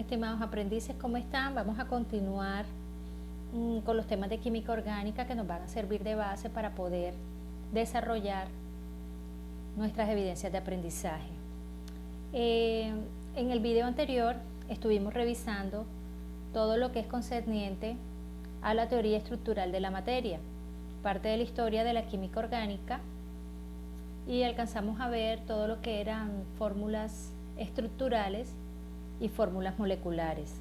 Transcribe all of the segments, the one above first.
Estimados aprendices, ¿cómo están? Vamos a continuar con los temas de química orgánica que nos van a servir de base para poder desarrollar nuestras evidencias de aprendizaje. En el video anterior estuvimos revisando todo lo que es concerniente a la teoría estructural de la materia, parte de la historia de la química orgánica, y alcanzamos a ver todo lo que eran fórmulas estructurales y fórmulas moleculares.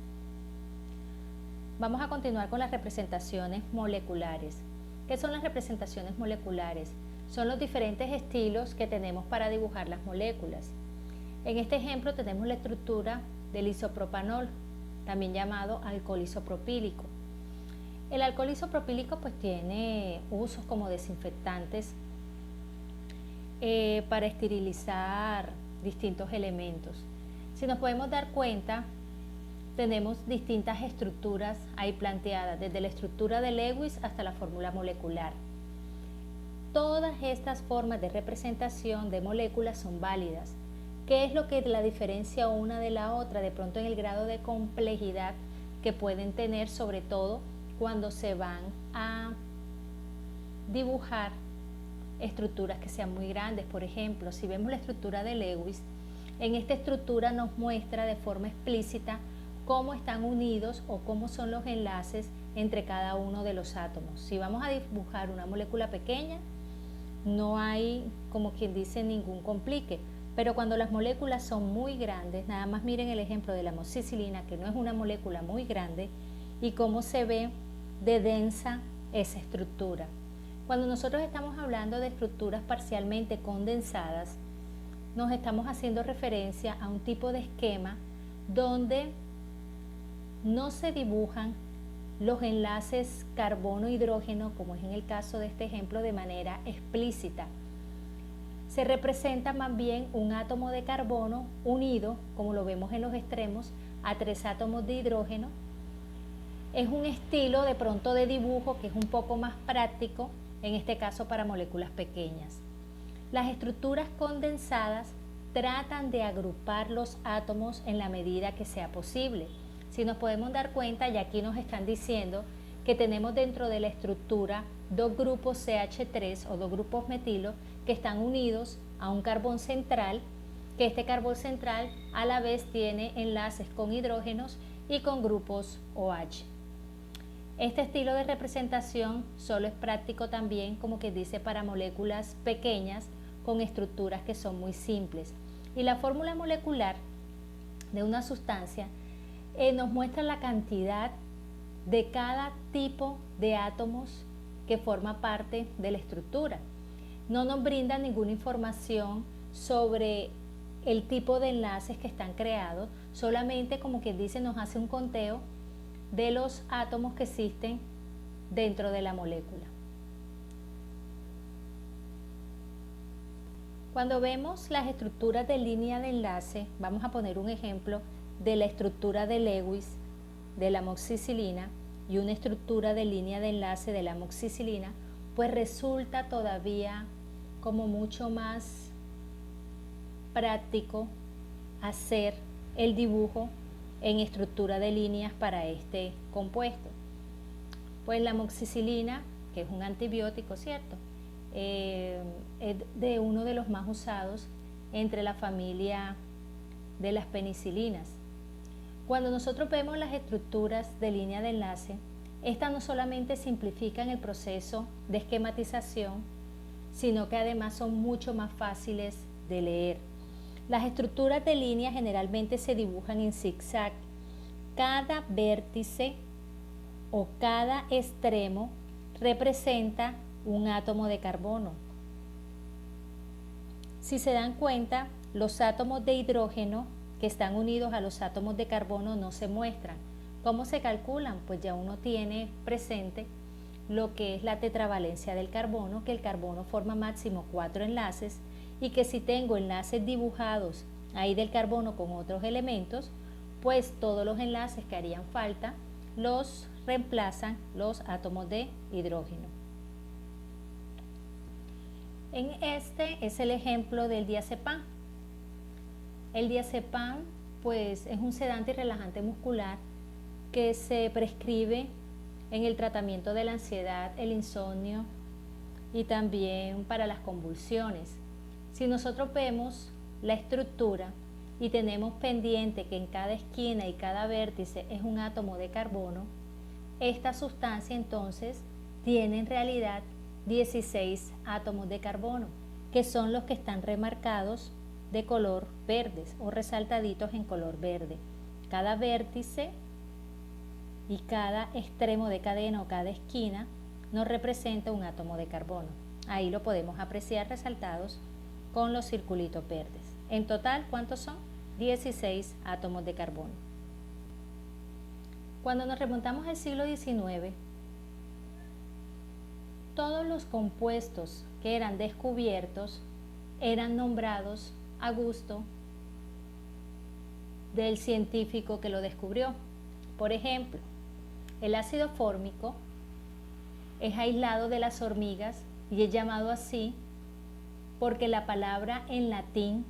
Vamos a continuar con las representaciones moleculares. ¿Qué son las representaciones moleculares? Son los diferentes estilos que tenemos para dibujar las moléculas. En este ejemplo tenemos la estructura del isopropanol, también llamado alcohol isopropílico. El alcohol isopropílico pues tiene usos como desinfectantes para esterilizar distintos elementos. Si nos podemos dar cuenta, tenemos distintas estructuras ahí planteadas, desde la estructura de Lewis hasta la fórmula molecular. Todas estas formas de representación de moléculas son válidas. ¿Qué es lo que la diferencia una de la otra? De pronto en el grado de complejidad que pueden tener, sobre todo cuando se van a dibujar estructuras que sean muy grandes. Por ejemplo, si vemos la estructura de Lewis, en esta estructura nos muestra de forma explícita cómo están unidos o cómo son los enlaces entre cada uno de los átomos. Si vamos a dibujar una molécula pequeña, no hay, como quien dice, ningún complique. Pero cuando las moléculas son muy grandes, nada más miren el ejemplo de la amoxicilina, que no es una molécula muy grande, y cómo se ve de densa esa estructura. Cuando nosotros estamos hablando de estructuras parcialmente condensadas, nos estamos haciendo referencia a un tipo de esquema donde no se dibujan los enlaces carbono-hidrógeno, como es en el caso de este ejemplo, de manera explícita. Se representa más bien un átomo de carbono unido, como lo vemos en los extremos, a 3 átomos de hidrógeno. Es un estilo de pronto de dibujo que es un poco más práctico, en este caso para moléculas pequeñas. Las estructuras condensadas tratan de agrupar los átomos en la medida que sea posible. Si nos podemos dar cuenta, y aquí nos están diciendo que tenemos dentro de la estructura dos grupos CH3 o dos grupos metilo que están unidos a un carbón central, que este carbón central a la vez tiene enlaces con hidrógenos y con grupos OH. Este estilo de representación solo es práctico también, como que dice, para moléculas pequeñas con estructuras que son muy simples. Y la fórmula molecular de una sustancia nos muestra la cantidad de cada tipo de átomos que forma parte de la estructura. No nos brinda ninguna información sobre el tipo de enlaces que están creados, solamente, como quien dice, nos hace un conteo de los átomos que existen dentro de la molécula. Cuando vemos las estructuras de línea de enlace, vamos a poner un ejemplo de la estructura de Lewis de la amoxicilina y una estructura de línea de enlace de la amoxicilina, pues resulta todavía como mucho más práctico hacer el dibujo en estructura de líneas para este compuesto. Pues la amoxicilina, que es un antibiótico, ¿cierto?, es de uno de los más usados entre la familia de las penicilinas. Cuando nosotros vemos las estructuras de línea de enlace, estas no solamente simplifican el proceso de esquematización, sino que además son mucho más fáciles de leer. Las estructuras de línea generalmente se dibujan en zigzag. Cada vértice o cada extremo representa un átomo de carbono. Si se dan cuenta, los átomos de hidrógeno que están unidos a los átomos de carbono no se muestran. ¿Cómo se calculan? Pues ya uno tiene presente lo que es la tetravalencia del carbono, que el carbono forma máximo 4 enlaces, y que si tengo enlaces dibujados ahí del carbono con otros elementos, pues todos los enlaces que harían falta los reemplazan los átomos de hidrógeno. En este es el ejemplo del diazepam. El diazepam pues es un sedante y relajante muscular que se prescribe en el tratamiento de la ansiedad, el insomnio y también para las convulsiones. Si nosotros vemos la estructura y tenemos pendiente que en cada esquina y cada vértice es un átomo de carbono, esta sustancia entonces tiene en realidad 16 átomos de carbono, que son los que están remarcados de color verde o resaltaditos en color verde. Cada vértice y cada extremo de cadena o cada esquina nos representa un átomo de carbono. Ahí lo podemos apreciar resaltados con los circulitos verdes. En total, ¿cuántos son? 16 átomos de carbono. Cuando nos remontamos al siglo XIX, todos los compuestos que eran descubiertos eran nombrados a gusto del científico que lo descubrió. Por ejemplo, el ácido fórmico es aislado de las hormigas y es llamado así porque la palabra en latín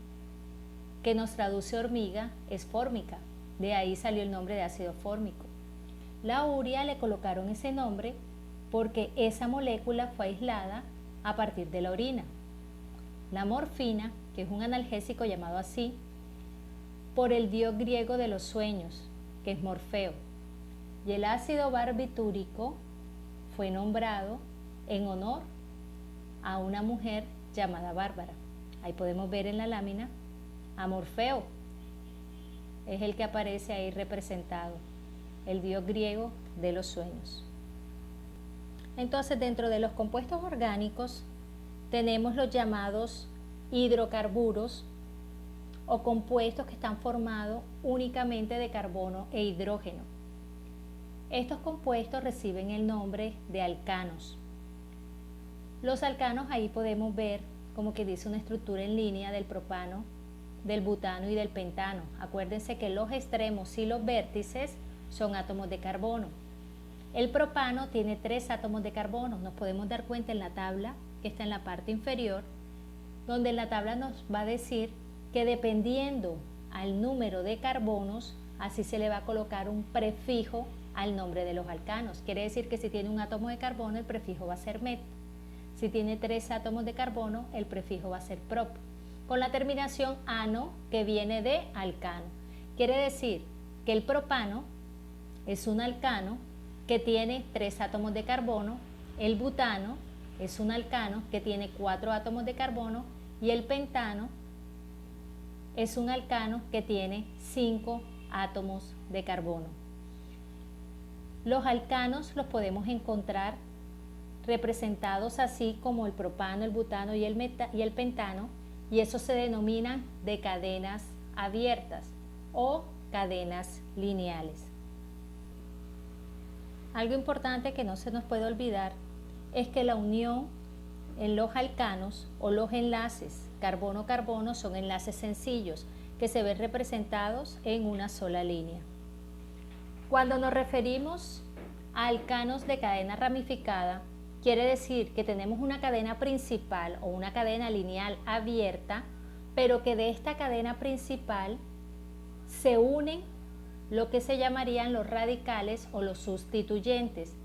que nos traduce hormiga es fórmica. De ahí salió el nombre de ácido fórmico. La urea le colocaron ese nombre porque esa molécula fue aislada a partir de la orina. La morfina, que es un analgésico llamado así, por el dios griego de los sueños, que es Morfeo. Y el ácido barbitúrico fue nombrado en honor a una mujer llamada Bárbara. Ahí podemos ver en la lámina a Morfeo, es el que aparece ahí representado, el dios griego de los sueños. Entonces, dentro de los compuestos orgánicos tenemos los llamados hidrocarburos o compuestos que están formados únicamente de carbono e hidrógeno. Estos compuestos reciben el nombre de alcanos. Los alcanos ahí podemos ver como que dice una estructura en línea del propano, del butano y del pentano. Acuérdense que los extremos y los vértices son átomos de carbono. El propano tiene 3 átomos de carbono. Nos podemos dar cuenta en la tabla que está en la parte inferior, donde en la tabla nos va a decir que dependiendo al número de carbonos, así se le va a colocar un prefijo al nombre de los alcanos. Quiere decir que si tiene un átomo de carbono, el prefijo va a ser met. Si tiene 3 átomos de carbono, el prefijo va a ser prop, con la terminación ano, que viene de alcano. Quiere decir que el propano es un alcano que tiene 3 átomos de carbono, el butano es un alcano que tiene 4 átomos de carbono y el pentano es un alcano que tiene 5 átomos de carbono. Los alcanos los podemos encontrar representados así como el propano, el butano y el pentano, y eso se denominan de cadenas abiertas o cadenas lineales. Algo importante que no se nos puede olvidar es que la unión en los alcanos o los enlaces carbono-carbono son enlaces sencillos que se ven representados en una sola línea. Cuando nos referimos a alcanos de cadena ramificada, quiere decir que tenemos una cadena principal o una cadena lineal abierta, pero que de esta cadena principal se unen lo que se llamarían los radicales o los sustituyentes.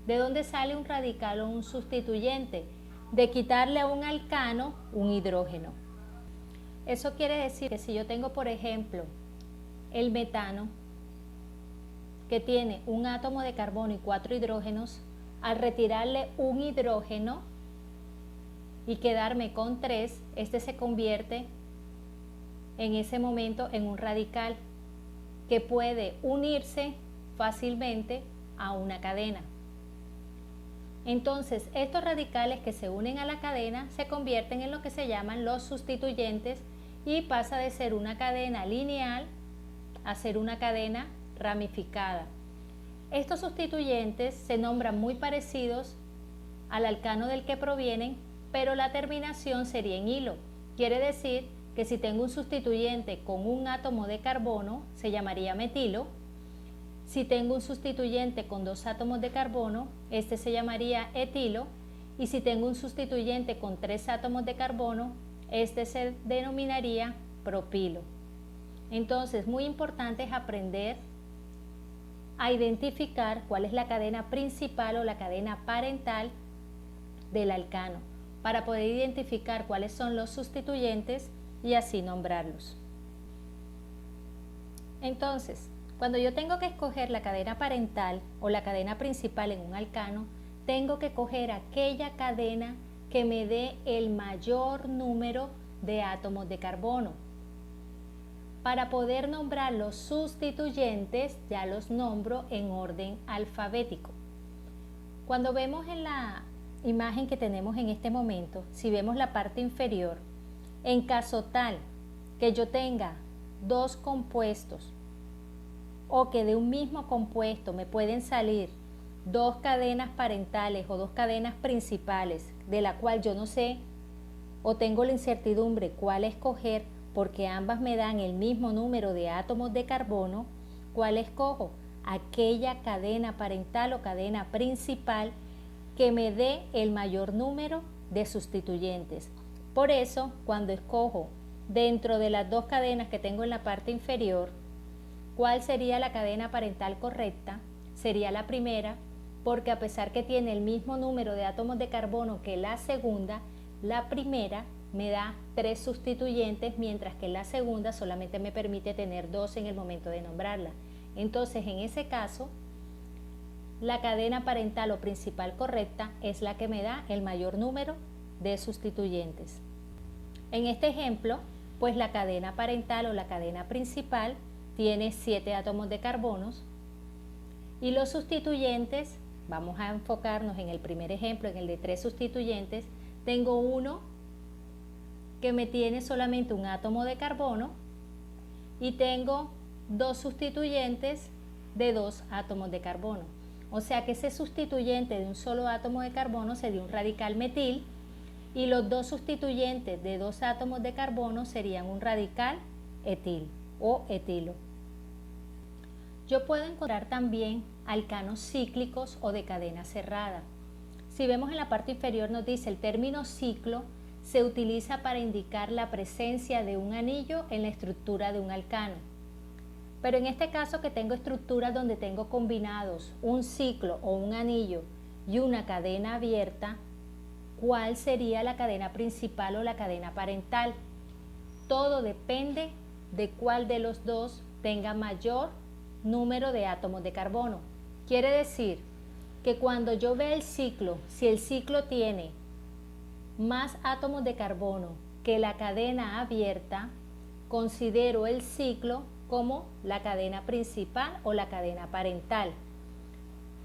¿De dónde sale un radical o un sustituyente? De quitarle a un alcano un hidrógeno. Eso quiere decir que si yo tengo, por ejemplo, el metano, que tiene un átomo de carbono y 4 hidrógenos, al retirarle un hidrógeno y quedarme con 3, este se convierte en ese momento en un radical que puede unirse fácilmente a una cadena. Entonces, estos radicales que se unen a la cadena se convierten en lo que se llaman los sustituyentes y pasa de ser una cadena lineal a ser una cadena ramificada. Estos sustituyentes se nombran muy parecidos al alcano del que provienen, pero la terminación sería en hilo. Quiere decir que si tengo un sustituyente con un átomo de carbono, se llamaría metilo. Si tengo un sustituyente con 2 átomos de carbono, este se llamaría etilo. Y si tengo un sustituyente con 3 átomos de carbono, este se denominaría propilo. Entonces, muy importante es aprender a identificar cuál es la cadena principal o la cadena parental del alcano, para poder identificar cuáles son los sustituyentes y así nombrarlos. Entonces, cuando yo tengo que escoger la cadena parental o la cadena principal en un alcano, tengo que coger aquella cadena que me dé el mayor número de átomos de carbono. Para poder nombrar los sustituyentes, ya los nombro en orden alfabético. Cuando vemos en la imagen que tenemos en este momento, si vemos la parte inferior, en caso tal que yo tenga dos compuestos o que de un mismo compuesto me pueden salir dos cadenas parentales o dos cadenas principales, de la cual yo no sé o tengo la incertidumbre cuál escoger, porque ambas me dan el mismo número de átomos de carbono, ¿cuál escojo? Aquella cadena parental o cadena principal que me dé el mayor número de sustituyentes. Por eso, cuando escojo dentro de las dos cadenas que tengo en la parte inferior, ¿cuál sería la cadena parental correcta? Sería la primera, porque a pesar que tiene el mismo número de átomos de carbono que la segunda, la primera me da 3 sustituyentes, mientras que la segunda solamente me permite tener 2 en el momento de nombrarla. Entonces, en ese caso, la cadena parental o principal correcta es la que me da el mayor número de sustituyentes. En este ejemplo, pues la cadena parental o la cadena principal tiene 7 átomos de carbonos y los sustituyentes, vamos a enfocarnos en el primer ejemplo, en el de 3 sustituyentes, tengo uno que me tiene solamente un átomo de carbono y tengo 2 sustituyentes de 2 átomos de carbono. O sea que ese sustituyente de un solo átomo de carbono sería un radical metil y los 2 sustituyentes de 2 átomos de carbono serían un radical etil o etilo. Yo puedo encontrar también alcanos cíclicos o de cadena cerrada. Si vemos en la parte inferior nos dice el término ciclo se utiliza para indicar la presencia de un anillo en la estructura de un alcano. Pero en este caso que tengo estructuras donde tengo combinados un ciclo o un anillo y una cadena abierta, ¿cuál sería la cadena principal o la cadena parental? Todo depende de cuál de los dos tenga mayor número de átomos de carbono. Quiere decir que cuando yo vea el ciclo, si el ciclo tiene más átomos de carbono que la cadena abierta, considero el ciclo como la cadena principal o la cadena parental.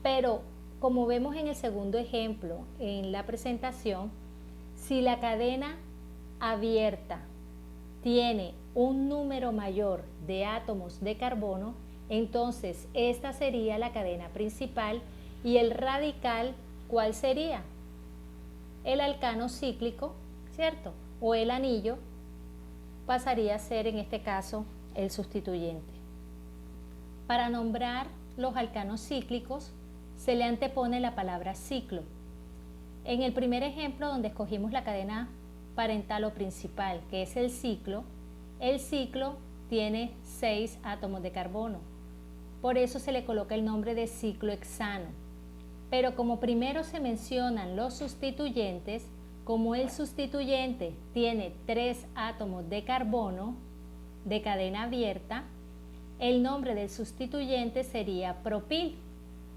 Pero como vemos en el segundo ejemplo en la presentación, si la cadena abierta tiene un número mayor de átomos de carbono, entonces esta sería la cadena principal y el radical, ¿cuál sería? El alcano cíclico, ¿cierto? O el anillo pasaría a ser en este caso el sustituyente. Para nombrar los alcanos cíclicos se le antepone la palabra ciclo. En el primer ejemplo donde escogimos la cadena parental o principal, que es el ciclo tiene 6 átomos de carbono. Por eso se le coloca el nombre de ciclo hexano. Pero como primero se mencionan los sustituyentes, como el sustituyente tiene 3 átomos de carbono de cadena abierta, el nombre del sustituyente sería propil.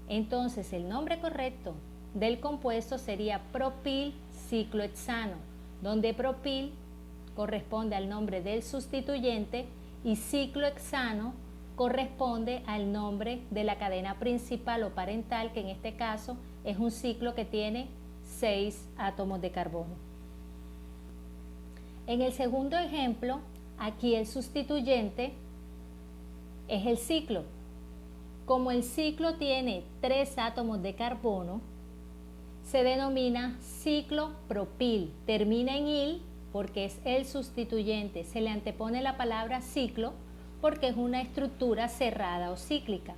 Entonces el nombre correcto del compuesto sería propil ciclohexano, donde propil corresponde al nombre del sustituyente y ciclohexano corresponde al nombre de la cadena principal o parental, que en este caso es un ciclo que tiene 6 átomos de carbono. En el segundo ejemplo, aquí el sustituyente es el ciclo. Como el ciclo tiene 3 átomos de carbono, se denomina ciclo propil. Termina en il porque es el sustituyente. Se le antepone la palabra ciclo porque es una estructura cerrada o cíclica.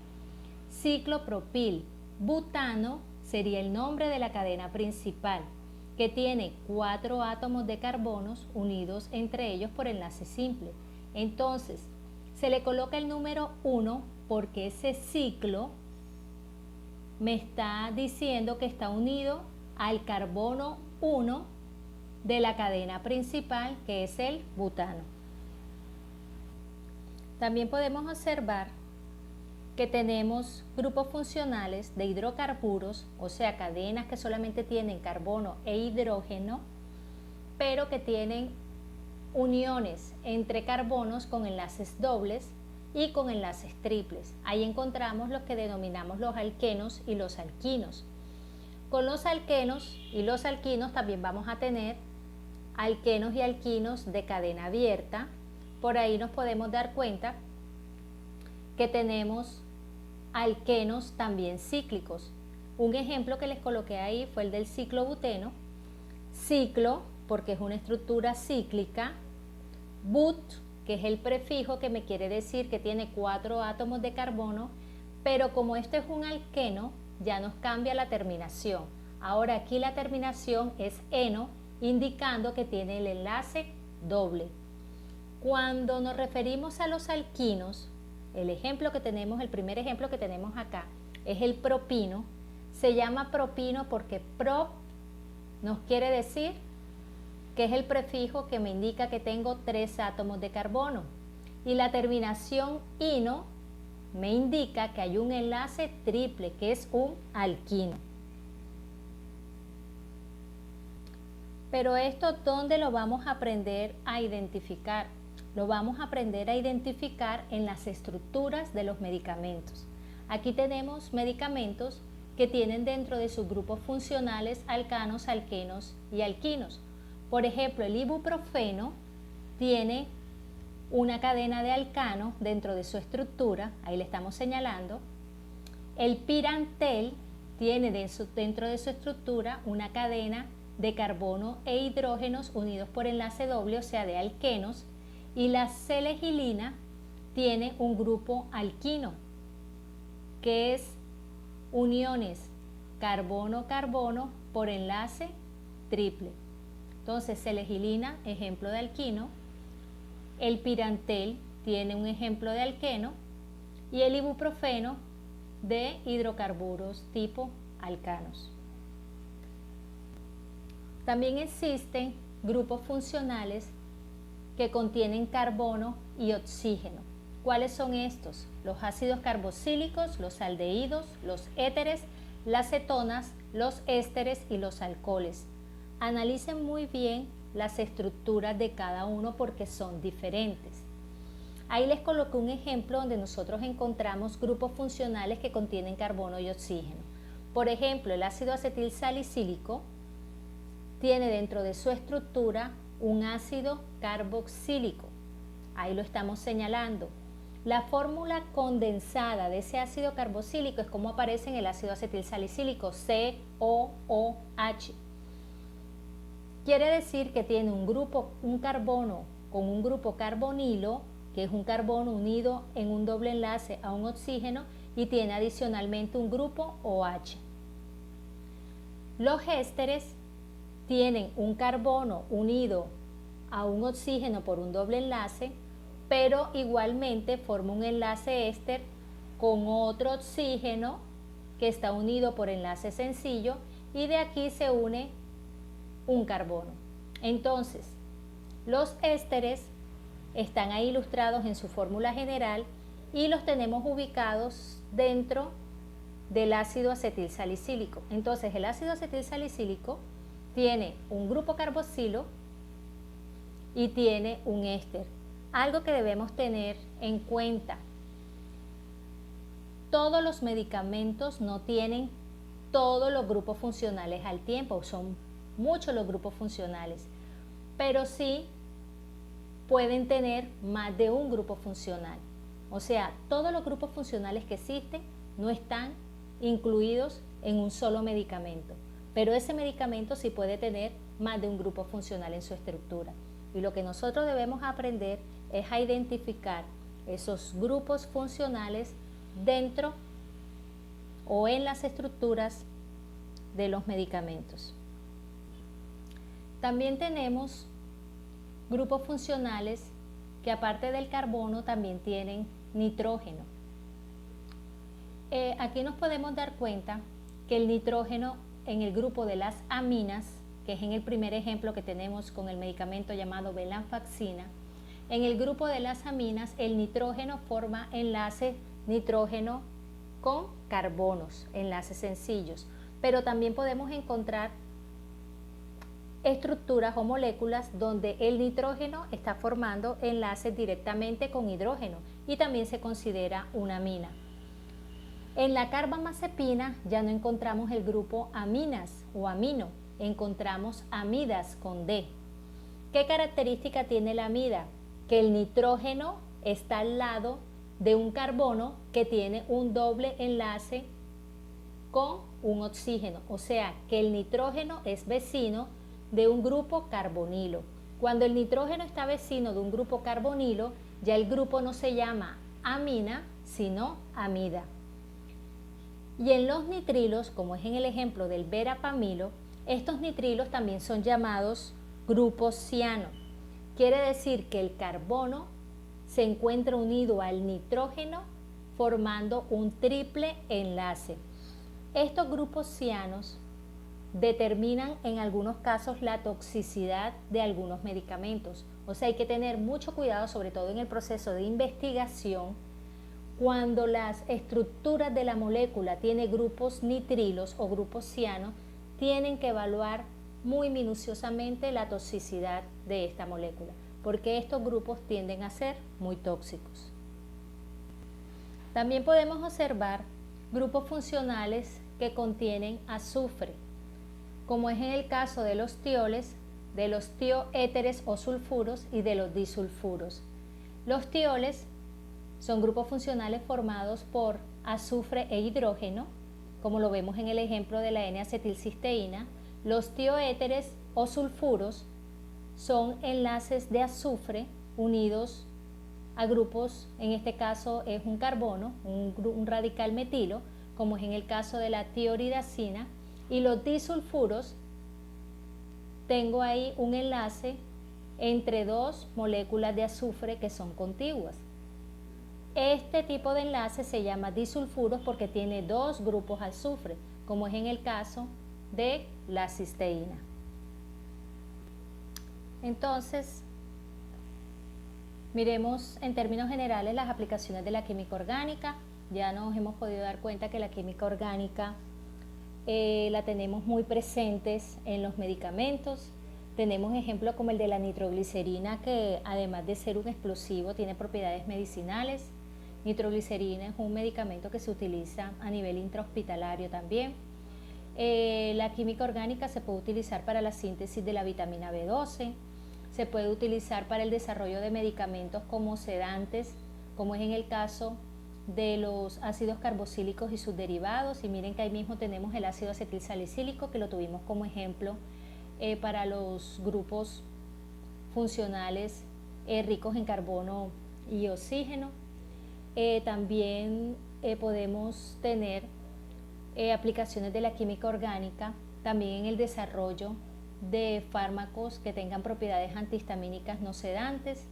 Ciclo propil. Butano sería el nombre de la cadena principal, que tiene 4 átomos de carbonos unidos entre ellos por enlace simple. Entonces, Se le coloca el número 1 porque ese ciclo me está diciendo que está unido al carbono 1 de la cadena principal, que es el butano. También podemos observar que tenemos grupos funcionales de hidrocarburos, o sea, cadenas que solamente tienen carbono e hidrógeno, pero que tienen uniones entre carbonos con enlaces dobles y con enlaces triples. Ahí encontramos los que denominamos los alquenos y los alquinos. Con los alquenos y los alquinos también vamos a tener alquenos y alquinos de cadena abierta. Por ahí nos podemos dar cuenta que tenemos alquenos también cíclicos. Un ejemplo que les coloqué ahí fue el del ciclobuteno. Ciclo porque es una estructura cíclica. But, que es el prefijo que me quiere decir que tiene 4 átomos de carbono, pero como esto es un alqueno, ya nos cambia la terminación. Ahora aquí la terminación es eno, indicando que tiene el enlace doble. Cuando nos referimos a los alquinos, el primer ejemplo que tenemos acá es el propino. Se llama propino porque prop nos quiere decir que es el prefijo que me indica que tengo 3 átomos de carbono, y la terminación ino me indica que hay un enlace triple, que es un alquino. Pero esto, ¿dónde lo vamos a aprender a identificar? Lo vamos a aprender a identificar en las estructuras de los medicamentos. Aquí tenemos medicamentos que tienen dentro de sus grupos funcionales alcanos, alquenos y alquinos. Por ejemplo, el ibuprofeno tiene una cadena de alcano dentro de su estructura, ahí le estamos señalando. El pirantel tiene dentro de su estructura una cadena de carbono e hidrógenos unidos por enlace doble, o sea, de alquenos, y la selegilina tiene un grupo alquino, que es uniones carbono-carbono por enlace triple. Entonces, selegilina, ejemplo de alquino, el pirantel tiene un ejemplo de alqueno y el ibuprofeno de hidrocarburos tipo alcanos. También existen grupos funcionales que contienen carbono y oxígeno. ¿Cuáles son estos? Los ácidos carboxílicos, los aldehídos, los éteres, las cetonas, los ésteres y los alcoholes. Analicen muy bien las estructuras de cada uno porque son diferentes. Ahí les coloqué un ejemplo donde nosotros encontramos grupos funcionales que contienen carbono y oxígeno. Por ejemplo, el ácido acetil salicílico tiene dentro de su estructura un ácido carboxílico. Ahí lo estamos señalando. La fórmula condensada de ese ácido carboxílico es como aparece en el ácido acetil salicílico, COOH. Quiere decir que tiene un carbono con un grupo carbonilo, que es un carbono unido en un doble enlace a un oxígeno, y tiene adicionalmente un grupo OH. Los ésteres tienen un carbono unido a un oxígeno por un doble enlace, pero igualmente forma un enlace éster con otro oxígeno que está unido por enlace sencillo, y de aquí se une un carbono. Entonces, los ésteres están ahí ilustrados en su fórmula general y los tenemos ubicados dentro del ácido acetil salicílico. Entonces, el ácido acetil salicílico tiene un grupo carboxilo y tiene un éster. Algo que debemos tener en cuenta: todos los medicamentos no tienen todos los grupos funcionales al tiempo, son muchos los grupos funcionales, pero sí pueden tener más de un grupo funcional. O sea, todos los grupos funcionales que existen no están incluidos en un solo medicamento, pero ese medicamento sí puede tener más de un grupo funcional en su estructura. Y lo que nosotros debemos aprender es a identificar esos grupos funcionales dentro o en las estructuras de los medicamentos. También tenemos grupos funcionales que aparte del carbono también tienen nitrógeno. Aquí nos podemos dar cuenta que el nitrógeno en el grupo de las aminas, que es en el primer ejemplo que tenemos con el medicamento llamado venlafaxina, en el grupo de las aminas el nitrógeno forma enlace nitrógeno con carbonos, enlaces sencillos, pero también podemos encontrar estructuras o moléculas donde el nitrógeno está formando enlaces directamente con hidrógeno y también se considera una amina. En la carbamazepina ya no encontramos el grupo aminas o amino, encontramos amidas con D. ¿Qué característica tiene la amida? Que el nitrógeno está al lado de un carbono que tiene un doble enlace con un oxígeno, o sea que el nitrógeno es vecino de un grupo carbonilo. Cuando el nitrógeno está vecino de un grupo carbonilo, ya el grupo no se llama amina, sino amida. Y en los nitrilos, como es en el ejemplo del verapamilo, estos nitrilos también son llamados grupos ciano. Quiere decir que el carbono se encuentra unido al nitrógeno formando un triple enlace. Estos grupos cianos determinan en algunos casos la toxicidad de algunos medicamentos. O sea, hay que tener mucho cuidado, sobre todo en el proceso de investigación, cuando las estructuras de la molécula tienen grupos nitrilos o grupos cianos, tienen que evaluar muy minuciosamente la toxicidad de esta molécula, porque estos grupos tienden a ser muy tóxicos. También podemos observar grupos funcionales que contienen azufre, como es en el caso de los tioles, de los tioéteres o sulfuros y de los disulfuros. Los tioles son grupos funcionales formados por azufre e hidrógeno, como lo vemos en el ejemplo de la N-acetilcisteína. Los tioéteres o sulfuros son enlaces de azufre unidos a grupos, en este caso es un carbono, un radical metilo, como es en el caso de la tioridazina, y los disulfuros, tengo ahí un enlace entre dos moléculas de azufre que son contiguas. Este tipo de enlace se llama disulfuros porque tiene dos grupos azufre, como es en el caso de la cisteína. Entonces, miremos en términos generales las aplicaciones de la química orgánica. Ya nos hemos podido dar cuenta que la química orgánica la tenemos muy presentes en los medicamentos. Tenemos ejemplos como el de la nitroglicerina, que además de ser un explosivo tiene propiedades medicinales. Nitroglicerina es un medicamento que se utiliza a nivel intrahospitalario también. La química orgánica se puede utilizar para la síntesis de la vitamina B12, se puede utilizar para el desarrollo de medicamentos como sedantes, como es en el caso de los ácidos carboxílicos y sus derivados, y miren que ahí mismo tenemos el ácido acetilsalicílico, que lo tuvimos como ejemplo para los grupos funcionales ricos en carbono y oxígeno. También podemos tener aplicaciones de la química orgánica también en el desarrollo de fármacos que tengan propiedades antihistamínicas no sedantes,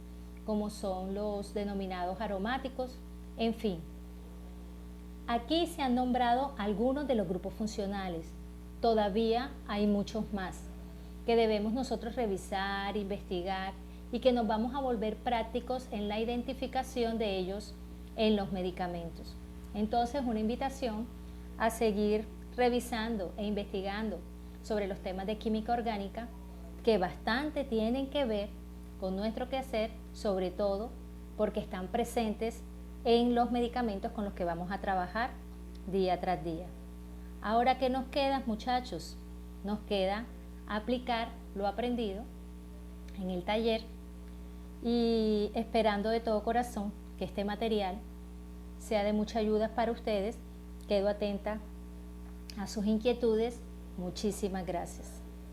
como son los denominados aromáticos. En fin, aquí se han nombrado algunos de los grupos funcionales. Todavía hay muchos más que debemos nosotros revisar, investigar y que nos vamos a volver prácticos en la identificación de ellos en los medicamentos. Entonces, una invitación a seguir revisando e investigando sobre los temas de química orgánica, que bastante tienen que ver con nuestro quehacer, sobre todo porque están presentes en los medicamentos con los que vamos a trabajar día tras día. Ahora, ¿qué nos queda, muchachos? Nos queda aplicar lo aprendido en el taller y esperando de todo corazón que este material sea de mucha ayuda para ustedes. Quedo atenta a sus inquietudes. Muchísimas gracias.